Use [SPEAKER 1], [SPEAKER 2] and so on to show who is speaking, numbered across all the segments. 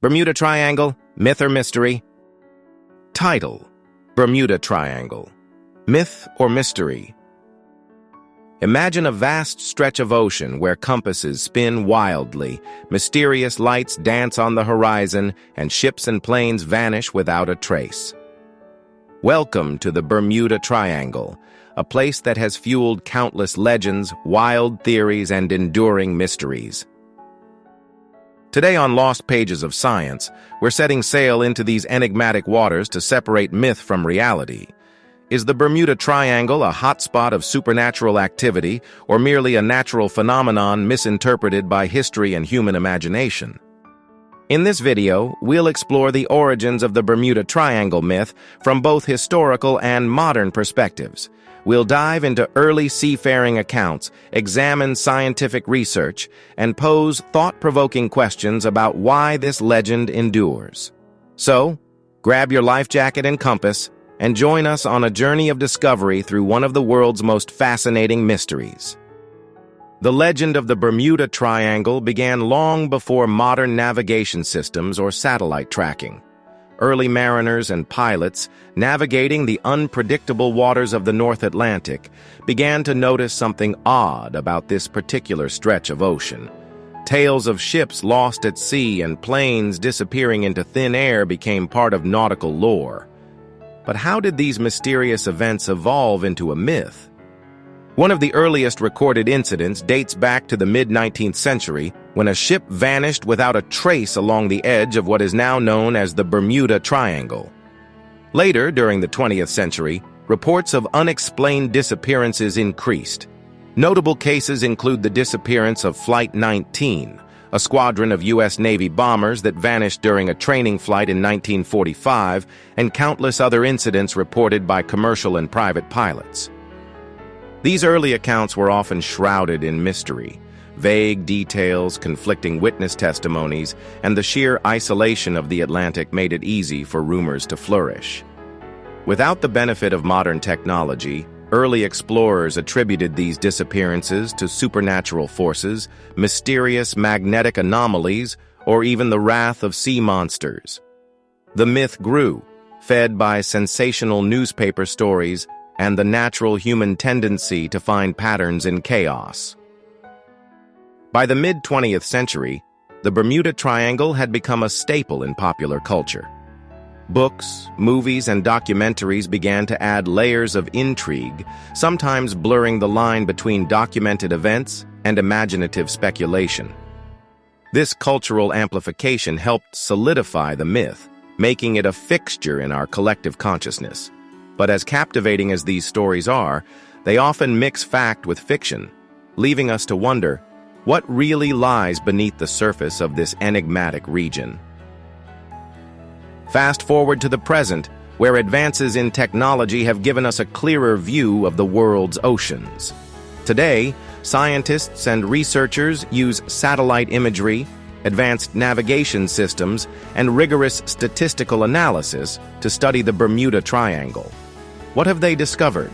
[SPEAKER 1] Bermuda Triangle, Myth or Mystery? Title: Bermuda Triangle. Myth or mystery? Imagine a vast stretch of ocean where compasses spin wildly, mysterious lights dance on the horizon, and ships and planes vanish without a trace. Welcome to the Bermuda Triangle, a place that has fueled countless legends, wild theories, and enduring mysteries. Today on Lost Pages of Science, we're setting sail into these enigmatic waters to separate myth from reality. Is the Bermuda Triangle a hotspot of supernatural activity, or merely a natural phenomenon misinterpreted by history and human imagination? In this video, we'll explore the origins of the Bermuda Triangle myth from both historical and modern perspectives. We'll dive into early seafaring accounts, examine scientific research, and pose thought-provoking questions about why this legend endures. So, grab your life jacket and compass, and join us on a journey of discovery through one of the world's most fascinating mysteries. The legend of the Bermuda Triangle began long before modern navigation systems or satellite tracking. Early mariners and pilots, navigating the unpredictable waters of the North Atlantic, began to notice something odd about this particular stretch of ocean. Tales of ships lost at sea and planes disappearing into thin air became part of nautical lore. But how did these mysterious events evolve into a myth? One of the earliest recorded incidents dates back to the mid-19th century when a ship vanished without a trace along the edge of what is now known as the Bermuda Triangle. Later, during the 20th century, reports of unexplained disappearances increased. Notable cases include the disappearance of Flight 19, a squadron of U.S. Navy bombers that vanished during a training flight in 1945, and countless other incidents reported by commercial and private pilots. These early accounts were often shrouded in mystery. Vague details, conflicting witness testimonies, and the sheer isolation of the Atlantic made it easy for rumors to flourish. Without the benefit of modern technology, early explorers attributed these disappearances to supernatural forces, mysterious magnetic anomalies, or even the wrath of sea monsters. The myth grew, fed by sensational newspaper stories and the natural human tendency to find patterns in chaos. By the mid-20th century, the Bermuda Triangle had become a staple in popular culture. Books, movies, and documentaries began to add layers of intrigue, sometimes blurring the line between documented events and imaginative speculation. This cultural amplification helped solidify the myth, making it a fixture in our collective consciousness. But as captivating as these stories are, they often mix fact with fiction, leaving us to wonder what really lies beneath the surface of this enigmatic region. Fast forward to the present, where advances in technology have given us a clearer view of the world's oceans. Today, scientists and researchers use satellite imagery, advanced navigation systems, and rigorous statistical analysis to study the Bermuda Triangle. What have they discovered?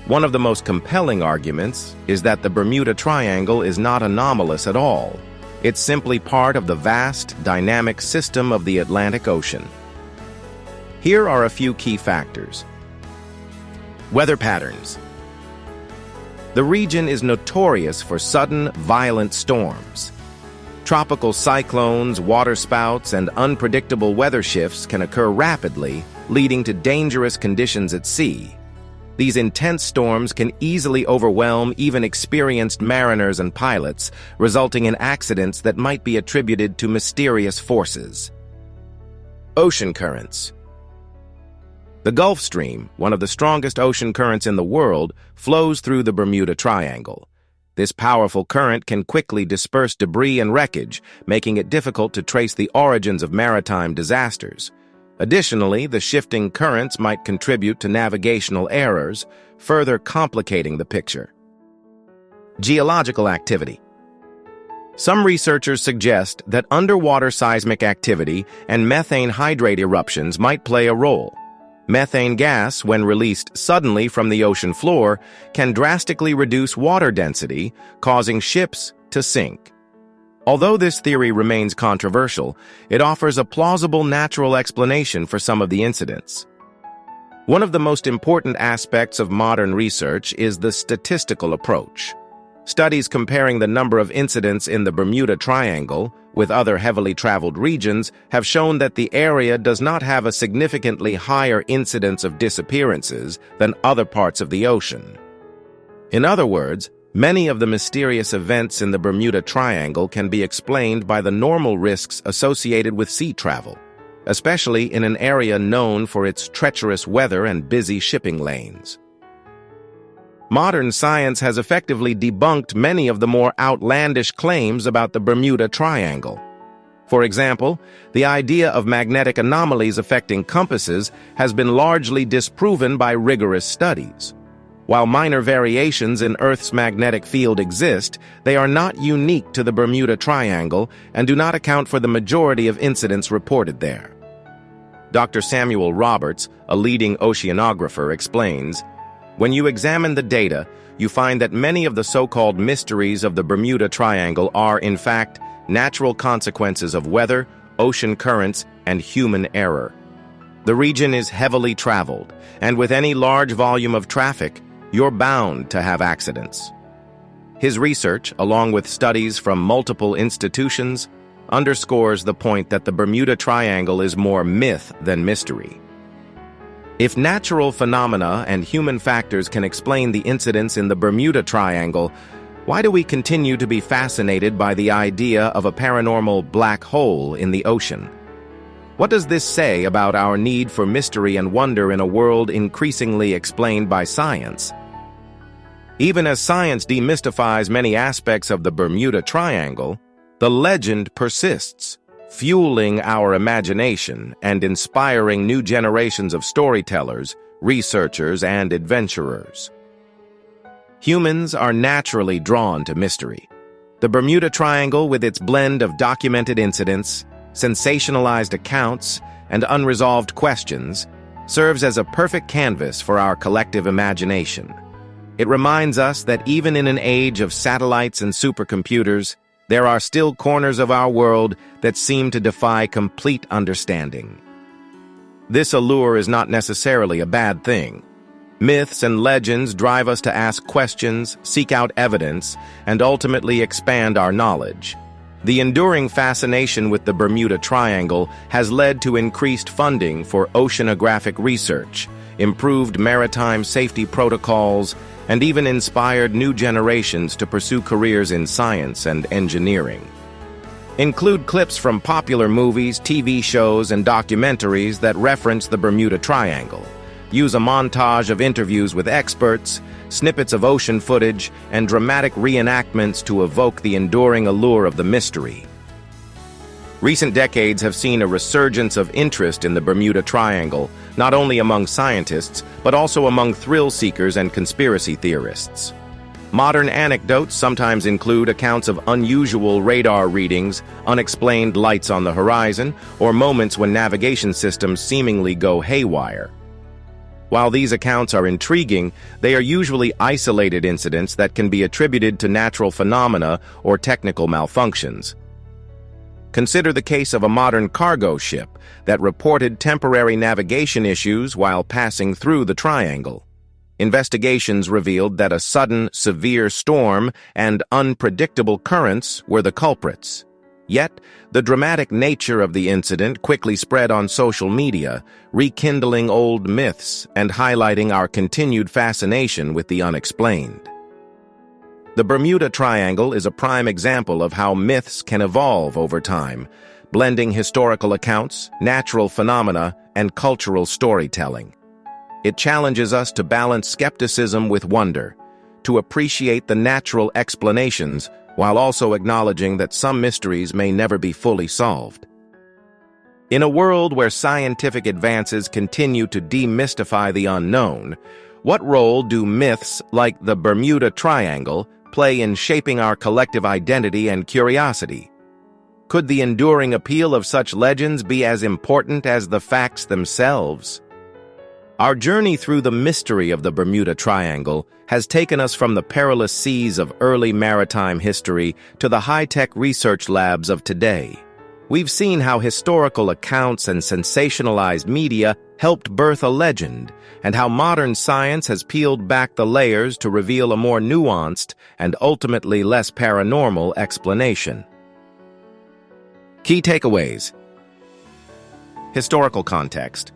[SPEAKER 1] One of the most compelling arguments is that the Bermuda Triangle is not anomalous at all. It's simply part of the vast, dynamic system of the Atlantic Ocean. Here are a few key factors. Weather patterns. The region is notorious for sudden, violent storms. Tropical cyclones, waterspouts, and unpredictable weather shifts can occur rapidly, leading to dangerous conditions at sea. These intense storms can easily overwhelm even experienced mariners and pilots, resulting in accidents that might be attributed to mysterious forces. Ocean currents. The Gulf Stream, one of the strongest ocean currents in the world, flows through the Bermuda Triangle. This powerful current can quickly disperse debris and wreckage, making it difficult to trace the origins of maritime disasters. Additionally, the shifting currents might contribute to navigational errors, further complicating the picture. Geological activity. Some researchers suggest that underwater seismic activity and methane hydrate eruptions might play a role. Methane gas, when released suddenly from the ocean floor, can drastically reduce water density, causing ships to sink. Although this theory remains controversial, it offers a plausible natural explanation for some of the incidents. One of the most important aspects of modern research is the statistical approach. Studies comparing the number of incidents in the Bermuda Triangle with other heavily traveled regions have shown that the area does not have a significantly higher incidence of disappearances than other parts of the ocean. In other words, many of the mysterious events in the Bermuda Triangle can be explained by the normal risks associated with sea travel, especially in an area known for its treacherous weather and busy shipping lanes. Modern science has effectively debunked many of the more outlandish claims about the Bermuda Triangle. For example, the idea of magnetic anomalies affecting compasses has been largely disproven by rigorous studies. While minor variations in Earth's magnetic field exist, they are not unique to the Bermuda Triangle and do not account for the majority of incidents reported there. Dr. Samuel Roberts, a leading oceanographer, explains, "When you examine the data, you find that many of the so-called mysteries of the Bermuda Triangle are, in fact, natural consequences of weather, ocean currents, and human error. The region is heavily traveled, and with any large volume of traffic, you're bound to have accidents." His research, along with studies from multiple institutions, underscores the point that the Bermuda Triangle is more myth than mystery. If natural phenomena and human factors can explain the incidents in the Bermuda Triangle, why do we continue to be fascinated by the idea of a paranormal black hole in the ocean? What does this say about our need for mystery and wonder in a world increasingly explained by science? Even as science demystifies many aspects of the Bermuda Triangle, the legend persists, fueling our imagination and inspiring new generations of storytellers, researchers, and adventurers. Humans are naturally drawn to mystery. The Bermuda Triangle, with its blend of documented incidents, sensationalized accounts, and unresolved questions, serves as a perfect canvas for our collective imagination. It reminds us that even in an age of satellites and supercomputers, there are still corners of our world that seem to defy complete understanding. This allure is not necessarily a bad thing. Myths and legends drive us to ask questions, seek out evidence, and ultimately expand our knowledge. The enduring fascination with the Bermuda Triangle has led to increased funding for oceanographic research, improved maritime safety protocols, and even inspired new generations to pursue careers in science and engineering. Include clips from popular movies, TV shows, and documentaries that reference the Bermuda Triangle. Use a montage of interviews with experts, snippets of ocean footage, and dramatic reenactments to evoke the enduring allure of the mystery. Recent decades have seen a resurgence of interest in the Bermuda Triangle, not only among scientists, but also among thrill-seekers and conspiracy theorists. Modern anecdotes sometimes include accounts of unusual radar readings, unexplained lights on the horizon, or moments when navigation systems seemingly go haywire. While these accounts are intriguing, they are usually isolated incidents that can be attributed to natural phenomena or technical malfunctions. Consider the case of a modern cargo ship that reported temporary navigation issues while passing through the triangle. Investigations revealed that a sudden, severe storm and unpredictable currents were the culprits. Yet, the dramatic nature of the incident quickly spread on social media, rekindling old myths and highlighting our continued fascination with the unexplained. The Bermuda Triangle is a prime example of how myths can evolve over time, blending historical accounts, natural phenomena, and cultural storytelling. It challenges us to balance skepticism with wonder, to appreciate the natural explanations while also acknowledging that some mysteries may never be fully solved. In a world where scientific advances continue to demystify the unknown, what role do myths like the Bermuda Triangle play in shaping our collective identity and curiosity? Could the enduring appeal of such legends be as important as the facts themselves? Our journey through the mystery of the Bermuda Triangle has taken us from the perilous seas of early maritime history to the high-tech research labs of today. We've seen how historical accounts and sensationalized media helped birth a legend, and how modern science has peeled back the layers to reveal a more nuanced and ultimately less paranormal explanation. Key takeaways. Historical context.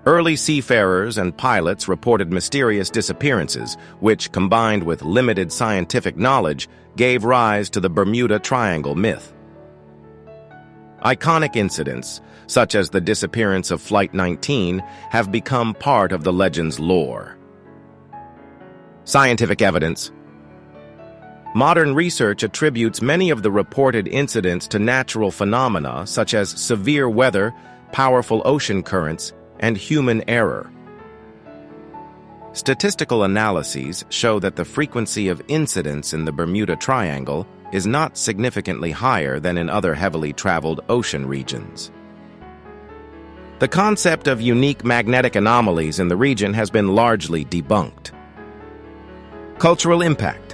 [SPEAKER 1] Early seafarers and pilots reported mysterious disappearances, which, combined with limited scientific knowledge, gave rise to the Bermuda Triangle myth. Iconic incidents, such as the disappearance of Flight 19, have become part of the legend's lore. Scientific evidence. Modern research attributes many of the reported incidents to natural phenomena such as severe weather, powerful ocean currents, and human error. Statistical analyses show that the frequency of incidents in the Bermuda Triangle is not significantly higher than in other heavily traveled ocean regions. The concept of unique magnetic anomalies in the region has been largely debunked. Cultural impact.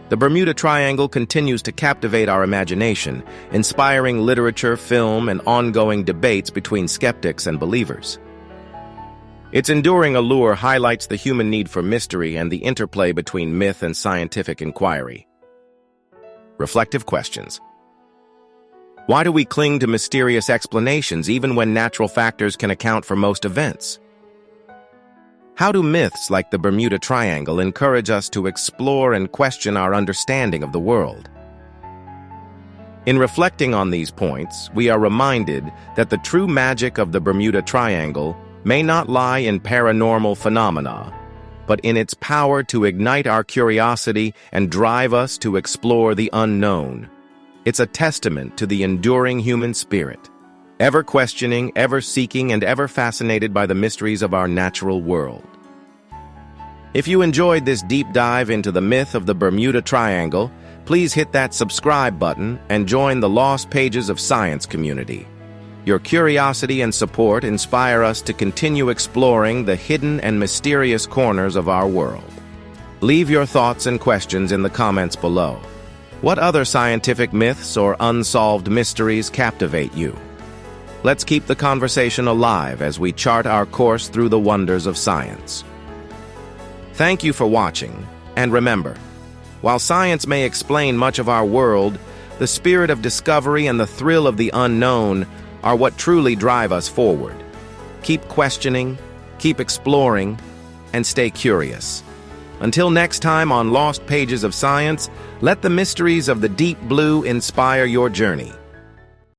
[SPEAKER 1] The Bermuda Triangle continues to captivate our imagination, inspiring literature, film, and ongoing debates between skeptics and believers. Its enduring allure highlights the human need for mystery and the interplay between myth and scientific inquiry. Reflective questions. Why do we cling to mysterious explanations even when natural factors can account for most events? How do myths like the Bermuda Triangle encourage us to explore and question our understanding of the world? In reflecting on these points, we are reminded that the true magic of the Bermuda Triangle may not lie in paranormal phenomena, but in its power to ignite our curiosity and drive us to explore the unknown. It's a testament to the enduring human spirit, ever questioning, ever seeking, and ever fascinated by the mysteries of our natural world. If you enjoyed this deep dive into the myth of the Bermuda Triangle, please hit that subscribe button and join the Lost Pages of Science community. Your curiosity and support inspire us to continue exploring the hidden and mysterious corners of our world. Leave your thoughts and questions in the comments below. What other scientific myths or unsolved mysteries captivate you? Let's keep the conversation alive as we chart our course through the wonders of science. Thank you for watching, and remember, while science may explain much of our world, the spirit of discovery and the thrill of the unknown are what truly drive us forward. Keep questioning, keep exploring, and stay curious. Until next time on Lost Pages of Science, let the mysteries of the deep blue inspire your journey.